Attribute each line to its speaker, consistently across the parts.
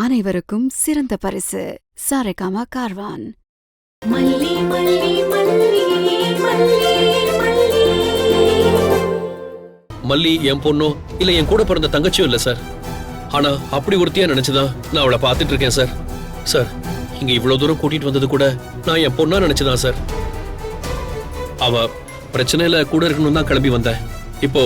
Speaker 1: அனைவருக்கும் சிறந்த பரிசு சாரேகாமா கார்வான்.
Speaker 2: மல்லி மல்லி மல்லி மல்லி மல்லி.
Speaker 3: மல்லி என் பொண்ணோ இல்ல என் கூட பிறந்த தங்கச்சியும் இல்ல சார். ஆனா அப்படி ஒருத்தியா நினைச்சுதான் நான் அவளை பாத்துட்டு இருக்கேன் சார். சார், இங்க இவ்வளவு தூரம் கூட்டிட்டு வந்தது கூட நான் என் பொண்ணா நினைச்சுதான் சார். அவ பிரச்சனையில கூட இருக்கணும் தான் கிளம்பி வந்தேன். இப்போ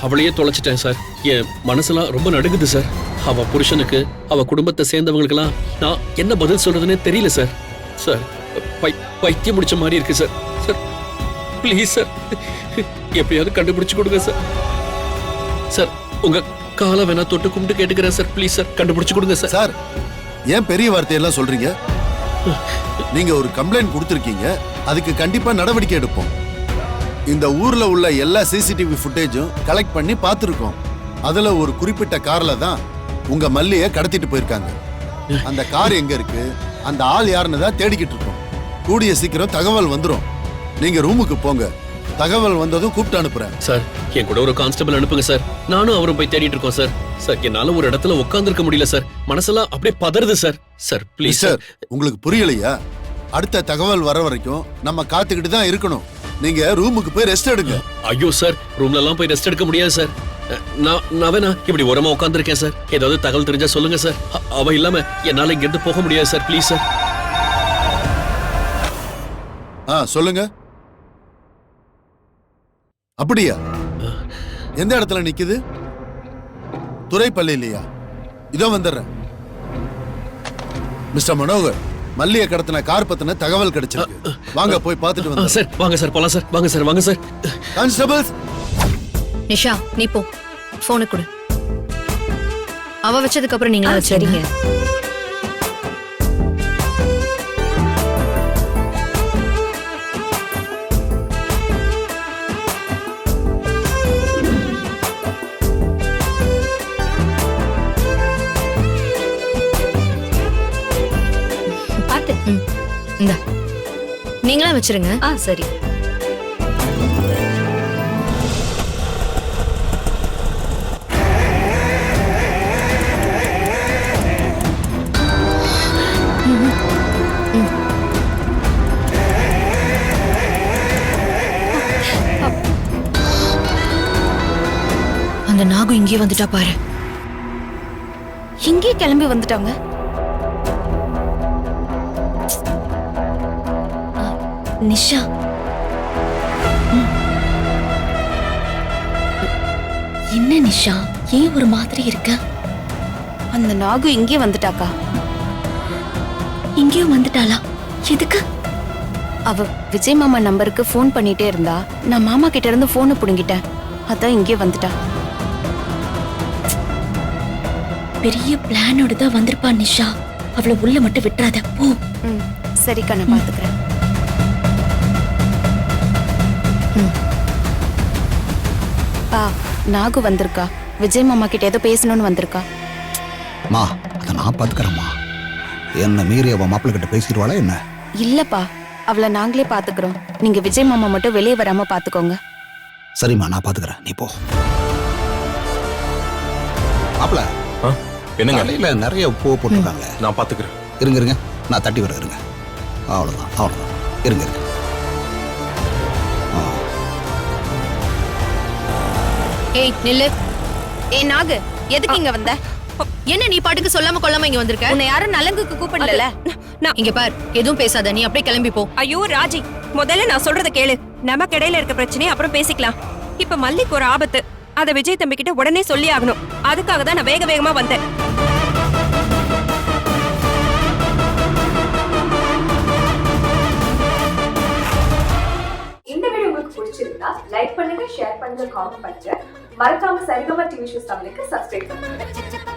Speaker 3: அவளையே தொலைச்சிட்டேன் சார். என் மனசுலாம் ரொம்ப நடுங்குது சார். அவ புருஷனுக்கு, அவ குடும்பத்தை சேர்ந்தவங்களுக்கெல்லாம் நான் என்ன பதில் சொல்றதுன்னே தெரியல சார். சார், பைத்தியம் முடிச்ச மாதிரி இருக்கு சார். சார் ப்ளீஸ் சார், எப்படியாவது கண்டுபிடிச்சு கொடுங்க சார். சார், உங்க காலை வேணா தொட்டு கும்பிட்டு கேட்டுக்கிறேன் சார். ப்ளீஸ் சார், கண்டுபிடிச்சு கொடுங்க சார்.
Speaker 4: சார், ஏன் பெரிய வார்த்தையெல்லாம் சொல்றீங்க? நீங்க ஒரு கம்ப்ளைண்ட் கொடுத்திருக்கீங்க, அதுக்கு கண்டிப்பா நடவடிக்கை எடுப்போம். இந்த ஊர்ல உள்ள எல்லா சிசிடிவி ஃபுட்டேஜும் கலெக்ட் பண்ணி பார்த்திருக்கோம். அதுல ஒரு குறிப்பிட்ட கார்ல தான் உங்க மல்லிய கடத்திட்டு போயிருக்காங்க. அந்த கார் எங்க இருக்கு, அந்த ஆள் யாருன்னு தான் தேடிக்கிட்டு இருக்கோம். கூடிய சீக்கிரம் தகவல் வந்துரும். நீங்க ரூமுக்கு போங்க, தகவல் வந்ததும் கூப்பிட்டு அனுப்புறேன்.
Speaker 3: சார், என் கூட ஒரு கான்ஸ்டபிள் அனுப்புங்க சார். நானும் அவரும் போய் தேடிட்டு இருக்கோம் சார். சார், என்னால ஒரு இடத்துல உட்கார்ந்து இருக்க முடியல சார். மனசெல்லாம் அப்படியே பதறுது சார். Sir please sir.
Speaker 4: உங்களுக்கு புரியலையா? அடுத்த தகவல் வர வரைக்கும் நம்ம காத்துக்கிட்டு தான் இருக்கணும். நீங்க ரூமுக்கு போய் ரெஸ்ட் எடுங்க.
Speaker 3: ஐயோ சார், ரூம்ல எல்லாம் போய் ரெஸ்ட் எடுக்க முடியாது சார். நான் வேணா இப்படி ஓரமா உட்கார்ந்து இருக்கேன் சார். ஏதாவது தகவல் தெரிஞ்சா சொல்லுங்க சார். அவ இல்லாம என்னால இங்க இருந்து போக முடியாது சார். Please sir.
Speaker 4: சொல்லுங்க. அப்படியா? எந்த இடத்துல நிக்குது? துறைப்பள்ளியிலையா? இதோ வந்துடுறேன். மிஸ்டர் மனோகர், மல்லிய கடத்தின கார் பத்தின தகவல் கிடைச்சிருக்கு. வாங்க போய் பார்த்துட்டு வந்து.
Speaker 3: சார் வாங்க சார், போலாம் சார். வாங்க சார், வாங்க சார்.
Speaker 4: கான்ஸ்டபிள்ஸ்.
Speaker 5: நிஷா, நீ போ, போனை கொடு. அவ வச்சதுக்கு அப்புறம் நீங்களா வச்சிருங்க. இந்த நீங்களா வச்சிருங்க.
Speaker 2: சரி.
Speaker 5: அந்த நாகு இங்கே வந்துட்டா பாரு.
Speaker 1: இங்கே கிளம்பி வந்துட்டாங்க.
Speaker 2: நிஷா, என்ன நிஷா, ஏன் ஒரு மாதிரி இருக்க?
Speaker 1: அந்த நாகு இங்கே வந்துட்டாக்கா.
Speaker 2: இங்கேயும் வந்துட்டாளா? எதுக்கு?
Speaker 1: அவ விஜய் மாமா நம்பருக்கு ஃபோன் பண்ணிட்டே இருந்தா. நான் மாமா கிட்ட இருந்து போனை புடுங்கிட்டேன். அதான் இங்கே வந்துட்டா.
Speaker 2: பெரிய பிளானோட தான் வந்திருப்பா நிஷா. அவளை உள்ள மட்டும் விட்டுறாத, போ.
Speaker 1: சரிக்கா, நான் பாத்துக்கிறேன். பா, நாகு வந்திருக்கா. விஜய் மாமா கிட்ட ஏதோ பேசணும்னு வந்திருக்கா.
Speaker 6: மா, அதை நான் பாத்துக்கிறேம்மா. என்ன மீறி அவன் மாப்பிள்ளை கிட்ட பேசிடுவாளா என்ன?
Speaker 1: இல்லப்பா, அவளை நாங்களே பாத்துக்கிறோம். நீங்க விஜய் மாமா மட்டும் வெளியே வராம பாத்துக்கோங்க.
Speaker 6: சரிம்மா, நான் பாத்துக்கிறேன், நீ போ. மாப்பிள்ள,
Speaker 7: என்னங்க
Speaker 6: தலையில நிறைய பூ போட்டிருக்காங்க.
Speaker 7: நான் பாத்துக்கிறேன்.
Speaker 6: இருங்க இருங்க, நான் தட்டி வர இருங்க. அவ்வளவுதான் அவ்வளவுதான், இருங்க இருங்க.
Speaker 5: ஏய் நில்லு.
Speaker 1: ஏ நாகு, எதுக்கு இங்க வந்த?
Speaker 5: என்ன நீ பாட்டுக்கு சொல்லாம கொள்ளாம இங்க வந்திருக்க?
Speaker 1: உன்னை யாரும் நலங்குக்கு கூப்பிடல.
Speaker 5: இங்க பார், எதுவும் பேசாத, நீ அப்படியே கிளம்பி போ.
Speaker 8: ஐயோ ராஜி, முதல்ல நான் சொல்றத கேளு. நமக்கு இடையில இருக்க பிரச்சனையை அப்புறம் பேசிக்கலாம். இப்ப மல்லிக்கு ஒரு ஆபத்து, அத விஜய் தம்பி கிட்ட உடனே சொல்லி ஆகணும். அதுக்காக தான் நான் வேக வேகமா வந்தேன்.
Speaker 9: இந்த வீடியோ உங்களுக்கு பிடிச்சிருந்தா லைக் பண்ணுங்க, ஷேர் பண்ணுங்க, காமெண்ட் பண்ணுங்க. மறக்காம சரிகமா டிவி ஷோஸ் தமிழுக்கு சப்ஸ்கிரைப் பண்ணுங்க.